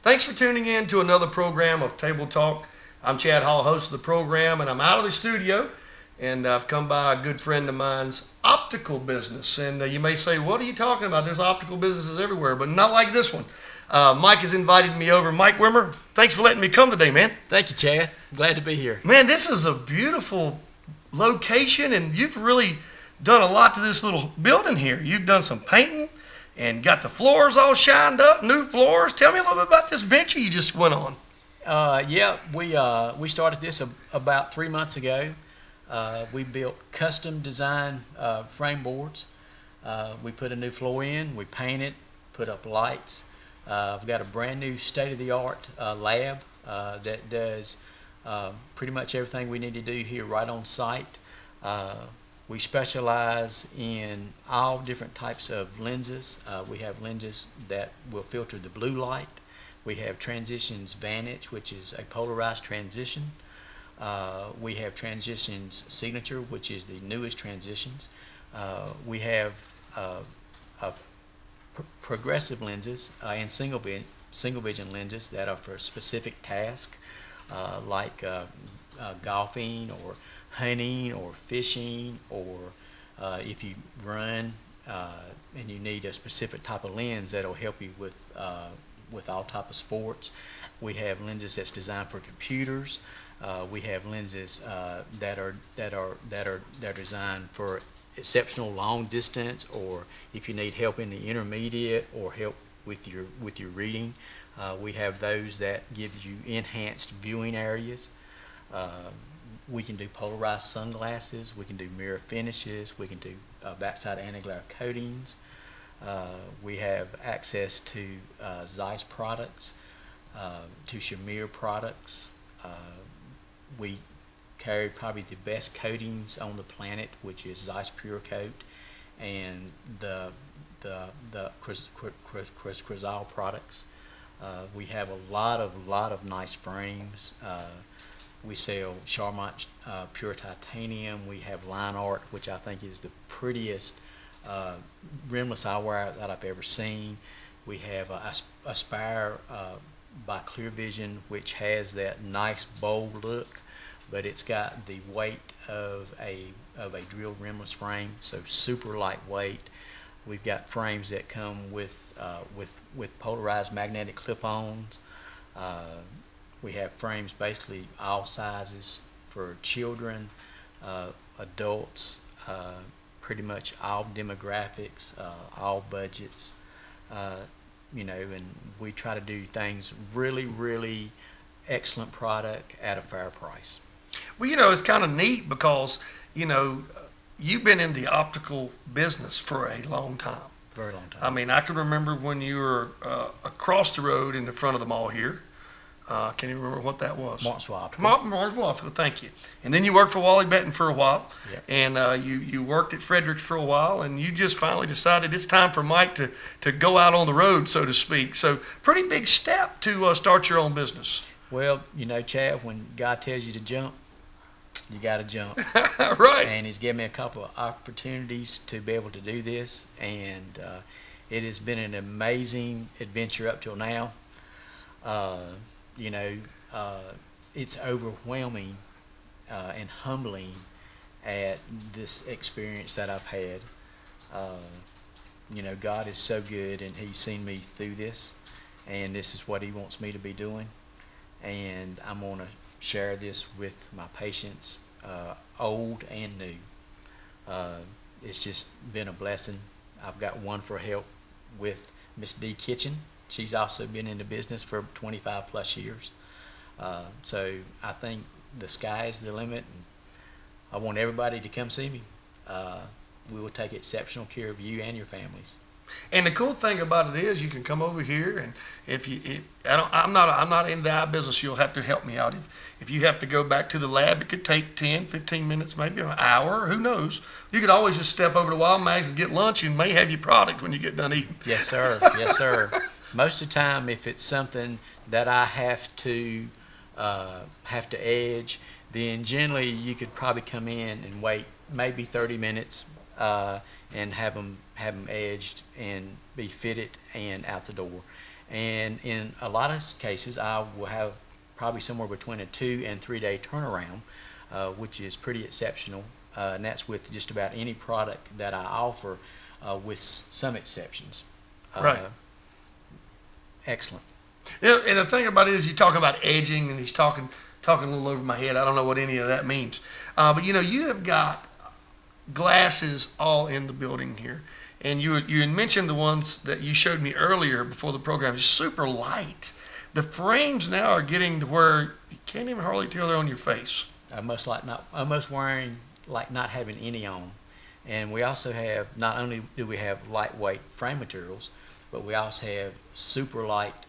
Thanks for tuning in to another program of Table Talk. I'm Chad Hall, host of the program, and I'm out of the studio, and I've come by a good friend of mine's optical business. And you may say, what are you talking about? There's optical businesses everywhere, but not like this one. Mike has invited me over. Mike Wimmer, thanks for letting me come today, man. Thank you, Chad. I'm glad to be here. Man, this is a beautiful location, and you've really done a lot to this little building here. You've done some painting and got the floors all shined up, new floors. Tell me a little bit about this venture you just went on. We started this about 3 months ago. We built custom design frame boards. We put a new floor in, we painted, put up lights. I've got a brand new state-of-the-art lab that does pretty much everything we need to do here right on site. We specialize in all different types of lenses. We have lenses that will filter the blue light. We have Transitions Vantage, which is a polarized transition. We have Transitions Signature, which is the newest transitions. We have progressive lenses and single vision lenses that are for specific tasks like golfing or hunting or fishing, or if you run and you need a specific type of lens that'll help you with all type of sports. We have lenses that's designed for computers. We have lenses that are designed for exceptional long distance, or if you need help in the intermediate or help with your reading. We have those that give you enhanced viewing areas. We can do polarized sunglasses, we can do mirror finishes, we can do backside anti-glare coatings. We have access to Zeiss products, to Shamir products. We carry probably the best coatings on the planet, which is Zeiss Pure Coat and the Crizal products. We have a lot of nice frames. We sell Charmant Pure Titanium. We have Line Art, which I think is the prettiest rimless eyewear that I've ever seen. We have Aspire by Clear Vision, which has that nice bold look, but it's got the weight of a drilled rimless frame, so super lightweight. We've got frames that come with polarized magnetic clip-ons. We have frames basically all sizes for children, adults, pretty much all demographics, all budgets, and we try to do things really excellent product at a fair price. Well, it's kind of neat because, you've been in the optical business for a long time. Very long time. I mean, I can remember when you were across the road in the front of the mall here. Can you remember what that was? Martinsville Optical. Martinsville Optical, thank you. And then you worked for Wally Benton for a while. Yep. And you worked at Fredericks for a while, and you just finally decided it's time for Mike to go out on the road, so to speak. So pretty big step to start your own business. Well, Chad, when God tells you to jump, you got to jump. Right. And he's given me a couple of opportunities to be able to do this, and it has been an amazing adventure up till now. It's overwhelming and humbling at this experience that I've had. God is so good, and he's seen me through this, and this is what he wants me to be doing, and I'm going to share this with my patients, old and new. It's just been a blessing. I've got one for help with Miss D Kitchen. She's also been in the business for 25 plus years. So I think the sky is the limit, and I want everybody to come see me. We will take exceptional care of you and your families. And the cool thing about it is you can come over here, and I'm not in the eye business. You'll have to help me out. If you have to go back to the lab, it could take 10, 15 minutes, maybe an hour. Who knows? You could always just step over to Wild Mags and get lunch, and may have your product when you get done eating. Yes, sir. Yes, sir. Most of the time, if it's something that I have to edge, then generally you could probably come in and wait maybe 30 minutes and have them edged and be fitted and out the door. And in a lot of cases, I will have probably somewhere between a 2 and 3 day turnaround, which is pretty exceptional. And that's with just about any product that I offer, with some exceptions. Right. Excellent. Yeah, and the thing about it is, you talking about edging, and he's talking a little over my head. I don't know what any of that means. But you have got glasses all in the building here. And you had mentioned the ones that you showed me earlier before the program, super light. The frames now are getting to where you can't even hardly tell they're on your face. Almost wearing like not having any on. And we also have, not only do we have lightweight frame materials, but we also have super light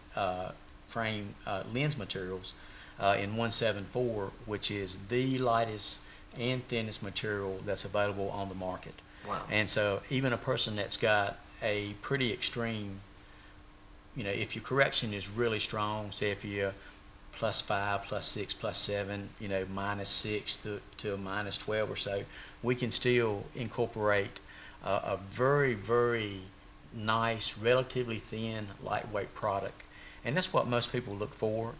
frame lens materials in 174, which is the lightest and thinnest material that's available on the market. Wow. And so even a person that's got a pretty extreme, if your correction is really strong, say if you're +5, +6, +7, -6 to a -12 or so, we can still incorporate a very, very nice, relatively thin, lightweight product. And that's what most people look for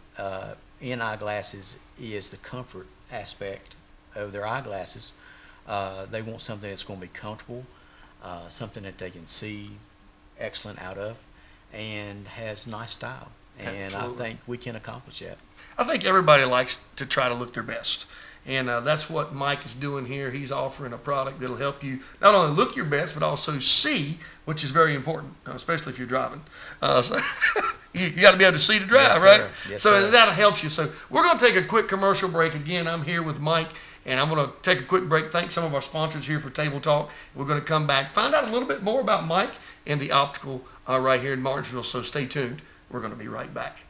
in eyeglasses, is the comfort aspect of their eyeglasses. They want something that's going to be comfortable, something that they can see excellent out of, and has nice style. And Absolutely. I think we can accomplish that. I think everybody likes to try to look their best. And that's what Mike is doing here. He's offering a product that'll help you not only look your best, but also see, which is very important, especially if you're driving. So you got to be able to see to drive, Yes, right? sir. Yes, So sir. that'll help you. So we're going to take a quick commercial break. Again, I'm here with Mike, and I'm going to take a quick break, thank some of our sponsors here for Table Talk. We're going to come back, find out a little bit more about Mike and the Optical right here in Martinsville. So stay tuned. We're going to be right back.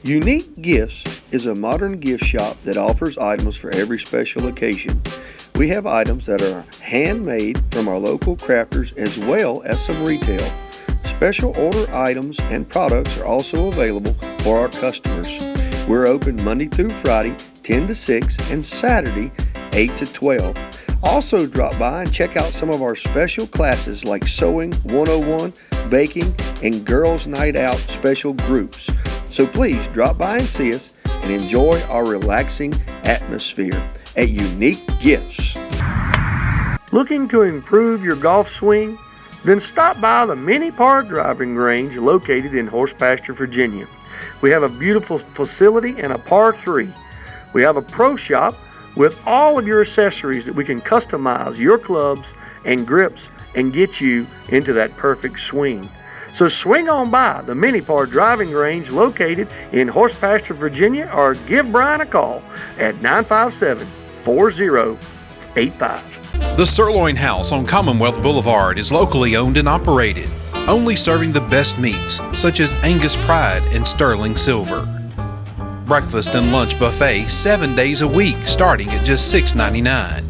Unique Gifts is a modern gift shop that offers items for every special occasion. We have items that are handmade from our local crafters as well as some retail. Special order items and products are also available for our customers. We're open Monday through Friday, 10 to 6, and Saturday, 8 to 12. Also drop by and check out some of our special classes like Sewing 101, Baking, and Girls Night Out special groups. So please drop by and see us and enjoy our relaxing atmosphere at Unique Gifts. Looking to improve your golf swing? Then stop by the Mini Par Driving Range located in Horse Pasture, Virginia. We have a beautiful facility and a par 3. We have a pro shop with all of your accessories that we can customize your clubs and grips and get you into that perfect swing. So swing on by the Mini Par Driving Range located in Horse Pasture, Virginia, or give Brian a call at 957-4085. The Sirloin House on Commonwealth Boulevard is locally owned and operated, only serving the best meats such as Angus Pride and Sterling Silver. Breakfast and lunch buffet 7 days a week starting at just $6.99.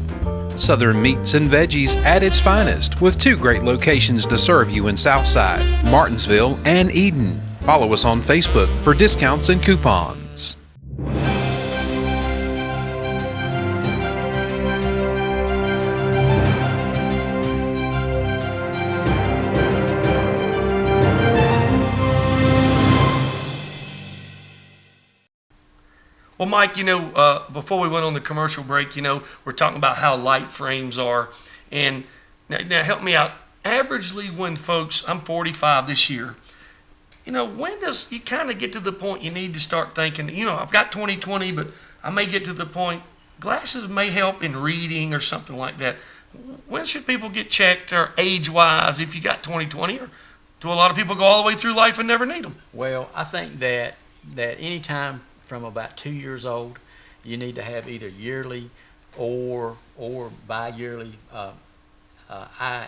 Southern meats and veggies at its finest with 2 great locations to serve you in Southside, Martinsville, and Eden. Follow us on Facebook for discounts and coupons. Well, Mike, before we went on the commercial break, we're talking about how light frames are. And now help me out. Averagely, when folks, I'm 45 this year, when does you kind of get to the point you need to start thinking, I've got 20/20, but I may get to the point, glasses may help in reading or something like that. When should people get checked, or age-wise, if you got 20/20, or do a lot of people go all the way through life and never need them? Well, I think that any time from about 2 years old, you need to have either yearly or bi-yearly eye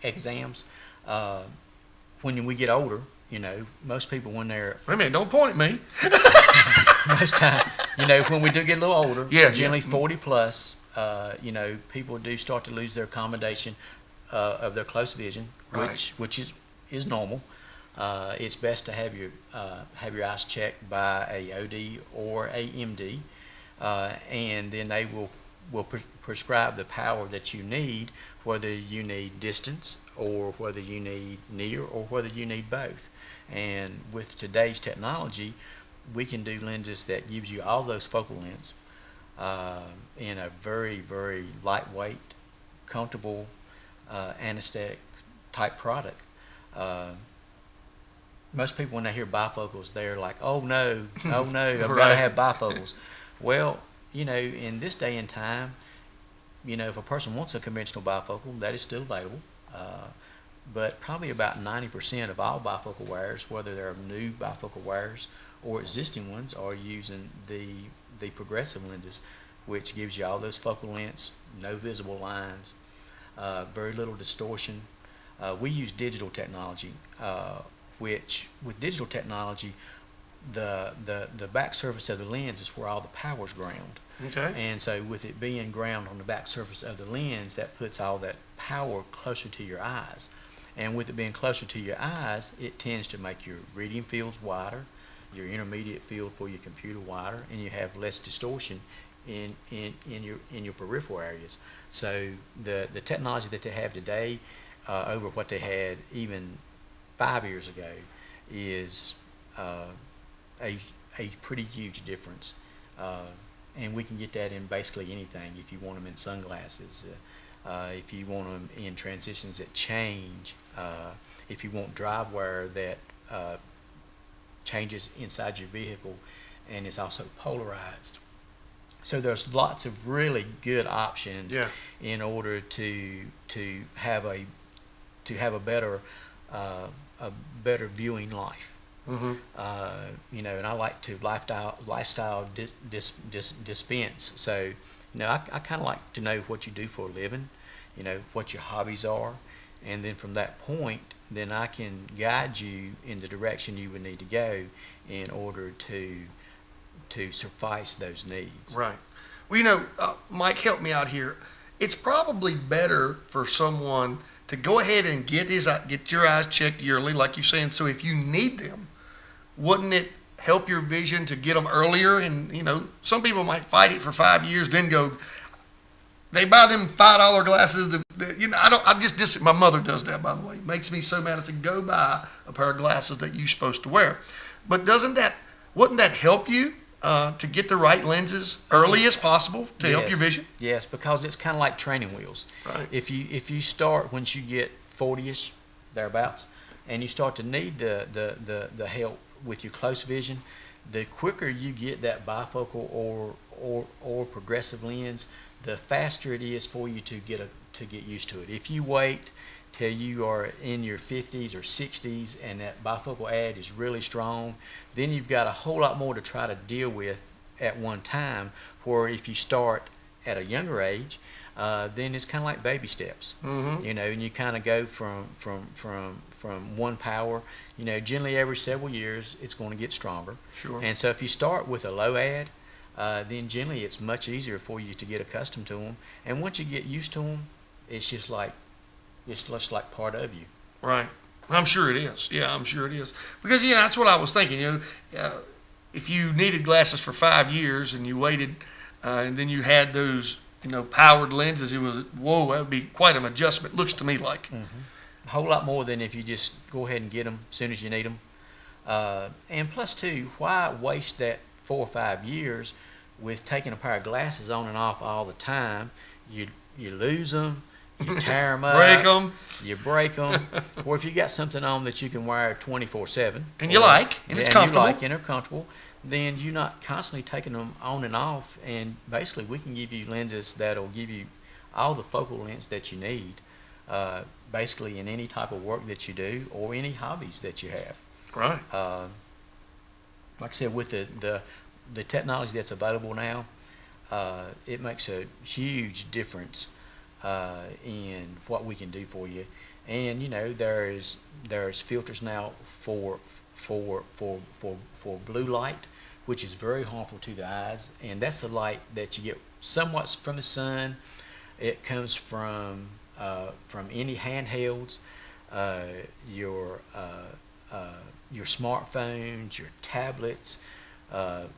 exams. When we get older, most people when they're Wait a minute, don't point at me. most time, when we do get a little older, Yeah, generally yeah. 40 plus, people do start to lose their accommodation of their close vision, Right. which is normal. It's best to have your eyes checked by a OD or a MD, and then they will prescribe the power that you need, whether you need distance or whether you need near or whether you need both. And with today's technology, we can do lenses that gives you all those focal lengths in a very, very lightweight, comfortable anesthetic type product. Most people, when they hear bifocals, they're like, oh no, I've got to Right. have bifocals. Well, in this day and time, if a person wants a conventional bifocal, that is still available. But probably about 90% of all bifocal wires, whether they're new bifocal wires or existing ones, are using the progressive lenses, which gives you all those focal lengths, no visible lines, very little distortion. We use digital technology, which with digital technology, the back surface of the lens is where all the power's ground. Okay. And so with it being ground on the back surface of the lens, that puts all that power closer to your eyes. And with it being closer to your eyes, it tends to make your reading fields wider, your intermediate field for your computer wider, and you have less distortion in your peripheral areas. So the technology that they have today over what they had even 5 years ago is a pretty huge difference. And we can get that in basically anything. If you want them in sunglasses, if you want them in transitions that change, if you want drive wire that changes inside your vehicle and is also polarized. So there's lots of really good options Yeah. in order to have a better viewing life. Mm-hmm. And I like to lifestyle dispense. So, I kind of like to know what you do for a living, what your hobbies are, and then from that point, then I can guide you in the direction you would need to go in order to suffice those needs. Right. Well, Mike, help me out here. It's probably better for someone to go ahead and get your eyes checked yearly, like you're saying. So if you need them, wouldn't it help your vision to get them earlier? And some people might fight it for 5 years, then go. They buy them $5 glasses. My mother does that, by the way. It makes me so mad. I said, go buy a pair of glasses that you're supposed to wear. But wouldn't that help you to get the right lenses early as possible to help your vision? Yes, because it's kind of like training wheels. Right. If you start once you get 40ish, thereabouts, and you start to need the help with your close vision, the quicker you get that bifocal or progressive lens, the faster it is for you to get used to it. If you wait till you are in your 50s or 60s and that bifocal ad is really strong, then you've got a whole lot more to try to deal with at one time. Where if you start at a younger age, then it's kind of like baby steps. Mm-hmm. And you kind of go from one power. Generally every several years it's going to get stronger. Sure. And so if you start with a low ad, then generally it's much easier for you to get accustomed to them. And once you get used to them, it's just like part of you. Right. I'm sure it is. Yeah, I'm sure it is. Because that's what I was thinking. If you needed glasses for 5 years and you waited, and then you had those, powered lenses, it was whoa. That would be quite an adjustment. Looks to me like. A whole lot more than if you just go ahead and get them as soon as you need them. And plus, too, why waste that 4 or 5 years with taking a pair of glasses on and off all the time? you lose them, you tear them up, Break them. you break them, or if you got something on that you can wire 24/7, And you like, and it's comfortable. and you like, and they're comfortable, then you're not constantly taking them on and off. And basically, we can give you lenses that'll give you all the focal lengths that you need, basically in any type of work that you do or any hobbies that you have. Right. Like I said, with the technology that's available now, it makes a huge difference in what we can do for you. And you know, there's filters now for blue light, which is very harmful to the eyes, and that's the light that you get somewhat from the sun. It comes from any handhelds, your smartphones, your tablets, LED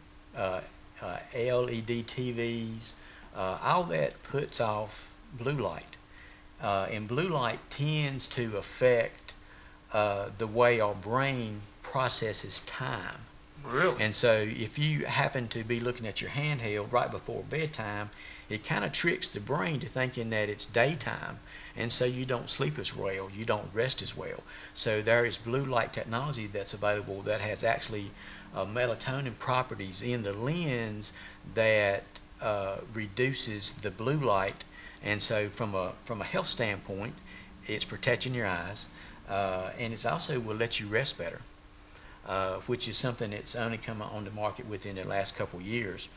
TVs, all that puts off blue light. And blue light tends to affect the way our brain processes time. Really? And so if you happen to be looking at your handheld right before bedtime, it kind of tricks the brain to thinking that it's daytime, and so you don't sleep as well, you don't rest as well. So there is blue light technology that's available that has actually melatonin properties in the lens that reduces the blue light, and so from a health standpoint, it's protecting your eyes, and it's also will let you rest better, which is something that's only come on the market within the last couple of years.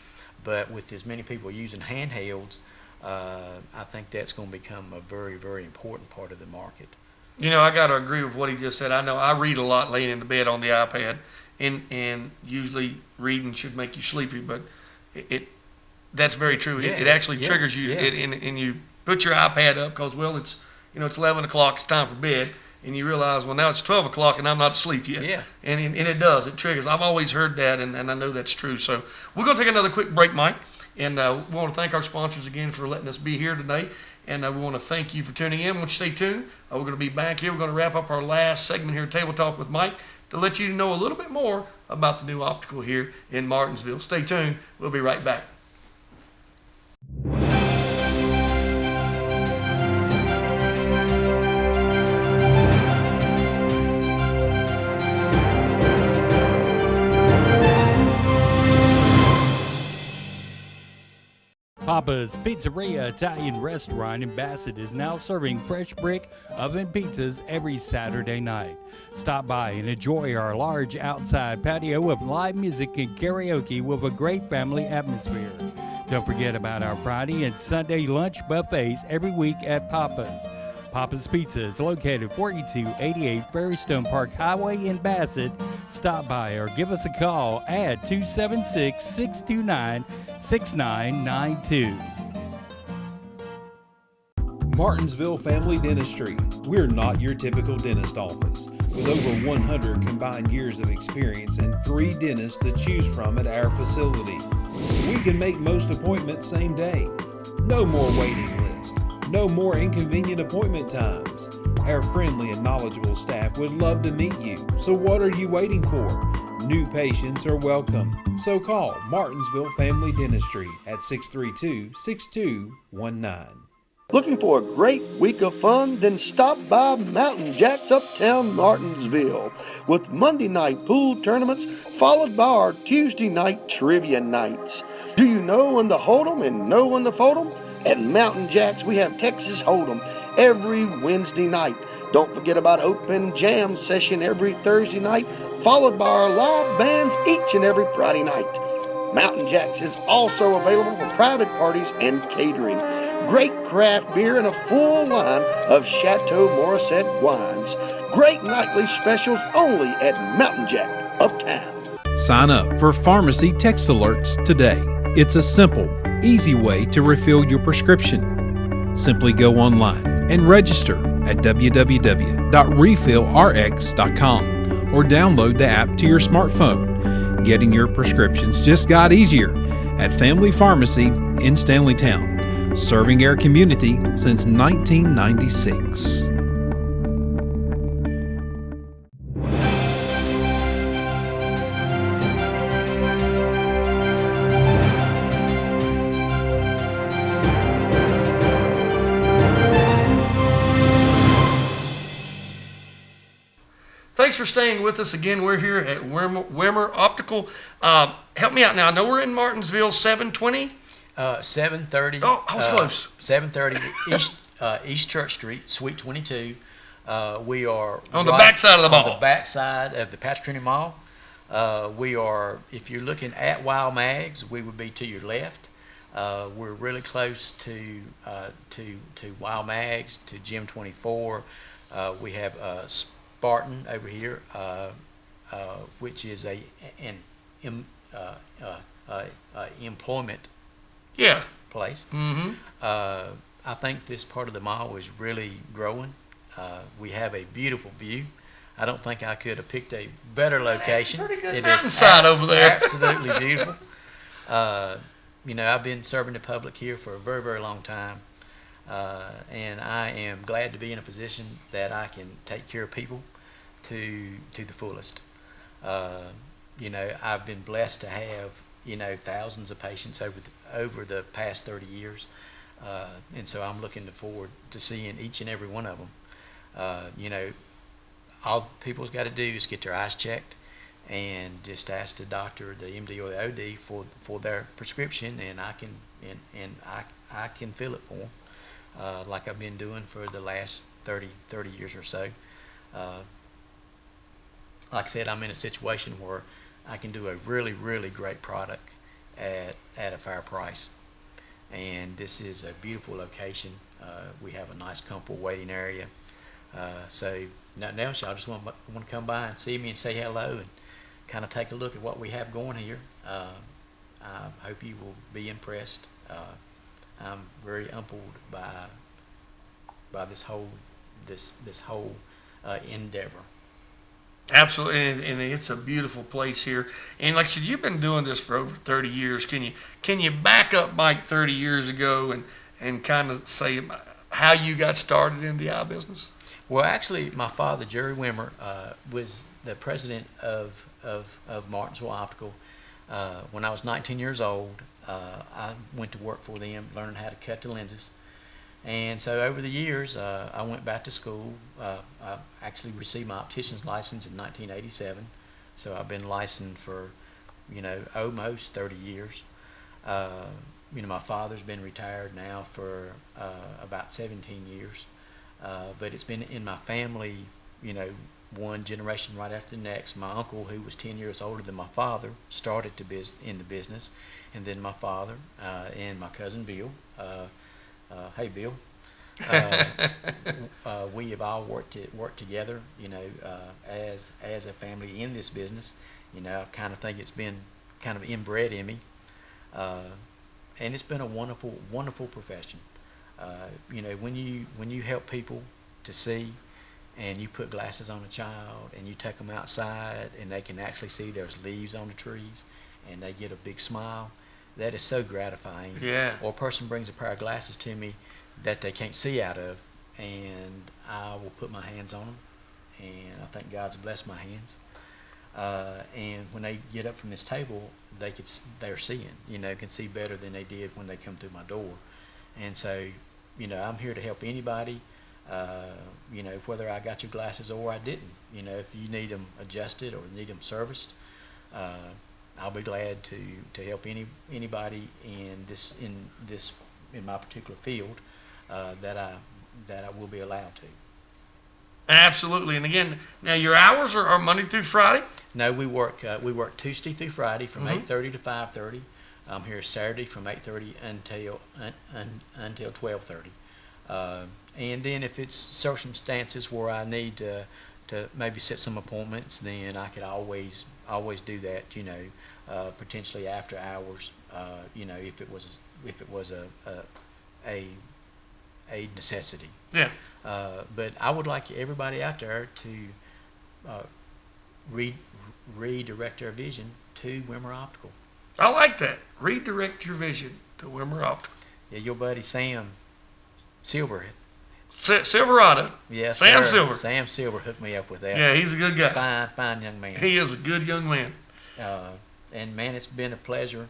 But with as many people using handhelds, I think that's going to become a very, very important part of the market. You know, I got to agree with what he just said. I know I read a lot laying in the bed on the iPad, and usually reading should make you sleepy, but that's very true. Yeah, It actually triggers you, yeah. and you put your iPad up because, well, it's 11 o'clock, it's time for bed, and you realize, well, now it's 12 o'clock and I'm not asleep yet. Yeah. And it does. It triggers. I've always heard that, and I know that's true. So we're going to take another quick break, Mike, and we want to thank our sponsors again for letting us be here today, and we want to thank you for tuning in. Won't you stay tuned? We're going to be back here. We're going to wrap up our last segment here, Table Talk with Mike, to let you know a little bit more about the new Optical here in Martinsville. Stay tuned. We'll be right back. Papa's Pizzeria Italian Restaurant in Bassett is now serving fresh brick oven pizzas every Saturday night. Stop by and enjoy our large outside patio with live music and karaoke with a great family atmosphere. Don't forget about our Friday and Sunday lunch buffets every week at Papa's. Papa's Pizza is located 4288 Ferrystone Park Highway in Bassett. Stop by or give us a call at 276-629-6992. Martinsville Family Dentistry. We're not your typical dentist office. With over 100 combined years of experience and 3 dentists to choose from at our facility, we can make most appointments same day. No more waiting lists. No more inconvenient appointment times. Our friendly and knowledgeable staff would love to meet you, so what are you waiting for? New patients are welcome, so call Martinsville Family Dentistry at 632-6219. Looking for a great week of fun? Then stop by Mountain Jack's Uptown Martinsville with Monday night pool tournaments followed by our Tuesday night trivia nights. Do you know when to hold 'em and know when to fold 'em? At Mountain Jack's, we have Texas Hold'em every Wednesday night. Don't forget about Open Jam session every Thursday night, followed by our live bands each and every Friday night. Mountain Jack's is also available for private parties and catering. Great craft beer and a full line of Chateau Morissette wines. Great nightly specials only at Mountain Jack Uptown. Sign up for pharmacy text alerts today. It's a simple, easy way to refill your prescription. Simply go online and register at www.refillrx.com or download the app to your smartphone. Getting your prescriptions just got easier at Family Pharmacy in Stanleytown, serving our community since 1996. thanks for staying with us again. We're here at Wimmer Optical. Help me out now. I know we're in Martinsville, 720. 730. Oh, I was close. 730 East Church Street, Suite 22. We are On the backside of the mall. On the backside of the Patrick Henry Mall. We are, if you're looking at Wild Mags, we would be to your left. We're really close to Wild Mags, to Gym 24. We have Spartan over here, which is an employment place. Mm-hmm. I think this part of the mall is really growing. We have a beautiful view. I don't think I could have picked a better location. Pretty good It mountainside over there. Absolutely beautiful. I've been serving the public here for a very, very long time, and I am glad to be in a position that I can take care of people to the fullest. I've been blessed to have thousands of patients over the past 30 years, and so I'm looking forward to seeing each and every one of them. All people's got to do is get their eyes checked and just ask the doctor, the MD or the OD, for their prescription, and I can fill it for them, like I've been doing for the last 30 years or so. Like I said, I'm in a situation where I can do a really, really great product at a fair price. And this is a beautiful location. We have a nice, comfortable waiting area. So nothing else, y'all just want to come by and see me and say hello and kind of take a look at what we have going here. I hope you will be impressed. I'm very humbled by this whole endeavor. Absolutely, and it's a beautiful place here. And like I said, you've been doing this for over 30 years. Can you back up, Mike, 30 years ago and kind of say how you got started in the eye business? Well, actually, my father, Jerry Wimmer, was the president of Martinsville Optical. When I was 19 years old, I went to work for them, learning how to cut the lenses. And so over the years, I went back to school. I actually received my optician's license in 1987. So I've been licensed for, almost 30 years. My father's been retired now for about 17 years. But it's been in my family, one generation right after the next. My uncle, who was 10 years older than my father, started in the business. And then my father and my cousin Bill. Hey, Bill. We have all worked together, as a family in this business. I kind of think it's been kind of inbred in me, and it's been a wonderful, wonderful profession. When you help people to see, and you put glasses on a child, and you take them outside, and they can actually see there's leaves on the trees, and they get a big smile. That is so gratifying. Yeah. Or a person brings a pair of glasses to me that they can't see out of, and I will put my hands on them, and I think God's blessed my hands. And when they get up from this table, they're seeing, can see better than they did when they come through my door. And so, I'm here to help anybody, whether I got your glasses or I didn't. If you need them adjusted or need them serviced, I'll be glad to help anybody in my particular field that I will be allowed to. Absolutely. And again, now your hours are Monday through Friday? No, we work Tuesday through Friday from 8:30 to 5:30. I'm here Saturday from 8:30 until 12:30. And then if it's circumstances where I need to maybe set some appointments, then I could always do that. Potentially after hours. If it was a necessity. Yeah. But I would like everybody out there to redirect their vision to Wimmer Optical. I like that. Redirect your vision to Wimmer Optical. Yeah, your buddy Sam Silver. Silverado. Yeah, Sam sir. Silver. Sam Silver hooked me up with that. Yeah, he's a good guy. Fine young man. He is a good young man. And man, it's been a pleasure.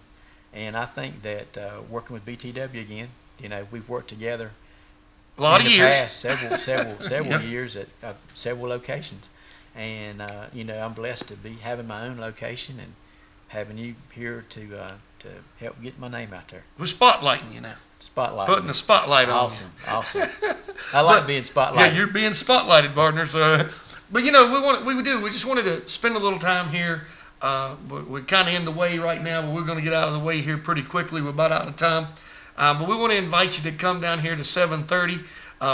And I think that working with BTW again, we've worked together A lot in of the years. past several Yep. years at several locations. and you know, I'm blessed to be having my own location and having you here to help get my name out there. We're spotlighting you now. Spotlight. Putting a spotlight on you. Awesome, awesome. I like being spotlighted. Yeah, you're being spotlighted, partners. But you know, we just wanted to spend a little time here. We're kind of in the way right now, but we're going to get out of the way here pretty quickly. We're about out of time. But we want to invite you to come down here to 7:30,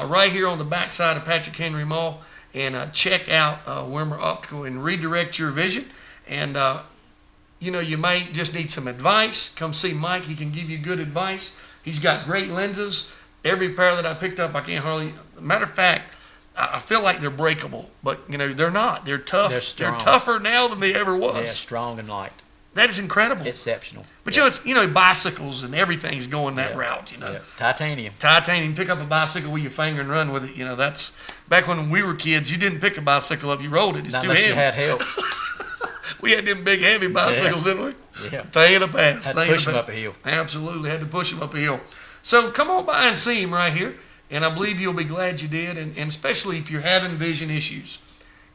right here on the backside of Patrick Henry Mall, and check out Wimmer Optical and redirect your vision. And you know, you might just need some advice. Come see Mike. He can give you good advice. He's got great lenses. Every pair that I picked up, I can't hardly. Matter of fact, I feel like they're breakable, but you know they're not. They're tough. They're strong. They're tougher now than they ever was. Yeah, strong and light. That is incredible. Exceptional. But you know, bicycles and everything's going that route. You know, Titanium. Titanium. Pick up a bicycle with your finger and run with it. You know, that's back when we were kids. You didn't pick a bicycle up. You rolled it. It's Not too unless heavy. you had help. We had them big heavy bicycles, didn't we? Yeah. Thing in the past. Had to push them up a hill. Absolutely, had to push them up a hill. So come on by and see him right here, and I believe you'll be glad you did, and especially if you're having vision issues,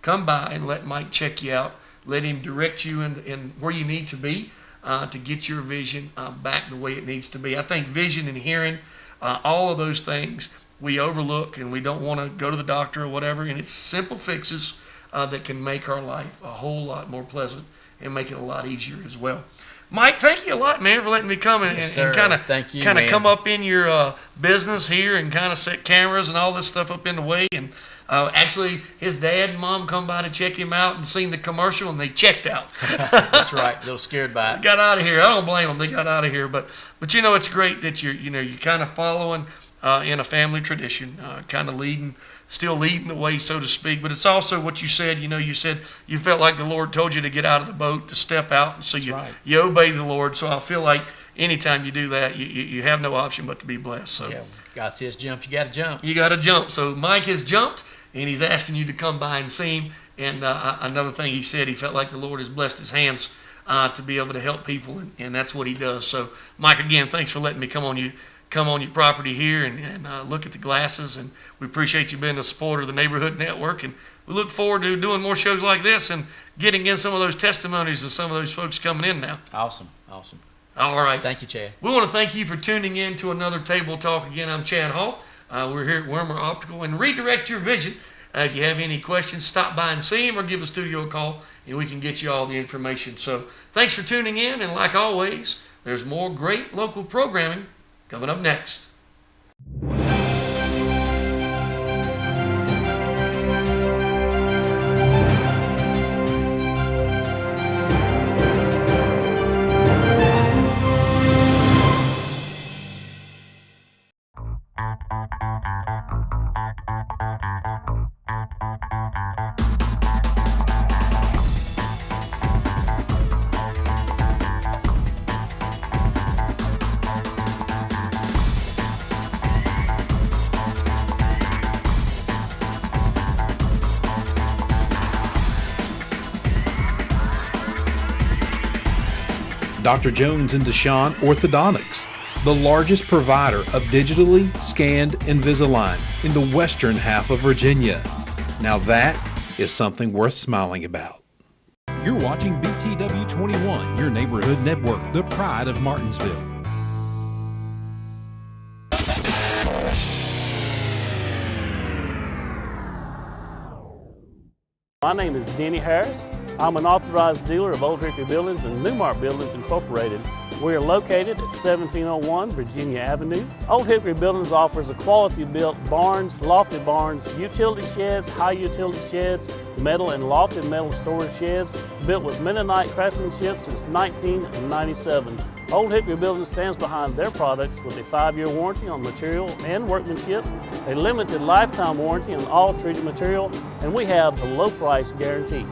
come by and let Mike check you out. Let him direct you in where you need to be to get your vision back the way it needs to be. I think vision and hearing, all of those things we overlook, and we don't want to go to the doctor or whatever, and it's simple fixes that can make our life a whole lot more pleasant and make it a lot easier as well. Mike, thank you a lot, man, for letting me come and kind of come up in your business here and kind of set cameras and all this stuff up in the way. And actually, his dad and mom come by to check him out and seen the commercial, and they checked out. That's right. A little scared by it. Got out of here. I don't blame them. They got out of here. But you know, it's great that you're kind of following in a family tradition, kind of still leading the way, so to speak. But it's also what you said. You know, you said you felt like the Lord told you to get out of the boat, to step out, and so you obey the Lord. So I feel like anytime you do that, you have no option but to be blessed. So yeah, God says jump, you got to jump. You got to jump. So Mike has jumped, and he's asking you to come by and see him. And another thing he said, he felt like the Lord has blessed his hands to be able to help people, and that's what he does. So Mike, again, thanks for letting me come on your property here and look at the glasses, and we appreciate you being a supporter of the Neighborhood Network, and we look forward to doing more shows like this and getting in some of those testimonies of some of those folks coming in now. Awesome. All right. Thank you, Chad. We want to thank you for tuning in to another Table Talk. Again, I'm Chad Hall. We're here at Wimmer Optical, and redirect your vision. If you have any questions, stop by and see him or give the studio a call, and we can get you all the information. So thanks for tuning in, and like always, there's more great local programming coming up next. Dr. Jones and Deshawn Orthodontics, the largest provider of digitally scanned Invisalign in the western half of Virginia. Now that is something worth smiling about. You're watching BTW 21, your neighborhood network, the pride of Martinsville. My name is Denny Harris. I'm an authorized dealer of Old Hickory Buildings and Newmark Buildings Incorporated. We are located at 1701 Virginia Avenue. Old Hickory Buildings offers a quality-built barns, lofted barns, utility sheds, high utility sheds, metal and lofted metal storage sheds built with Mennonite craftsmanship since 1997. Old Hickory Buildings stands behind their products with a 5-year warranty on material and workmanship, a limited lifetime warranty on all treated material, and we have the low price guarantee.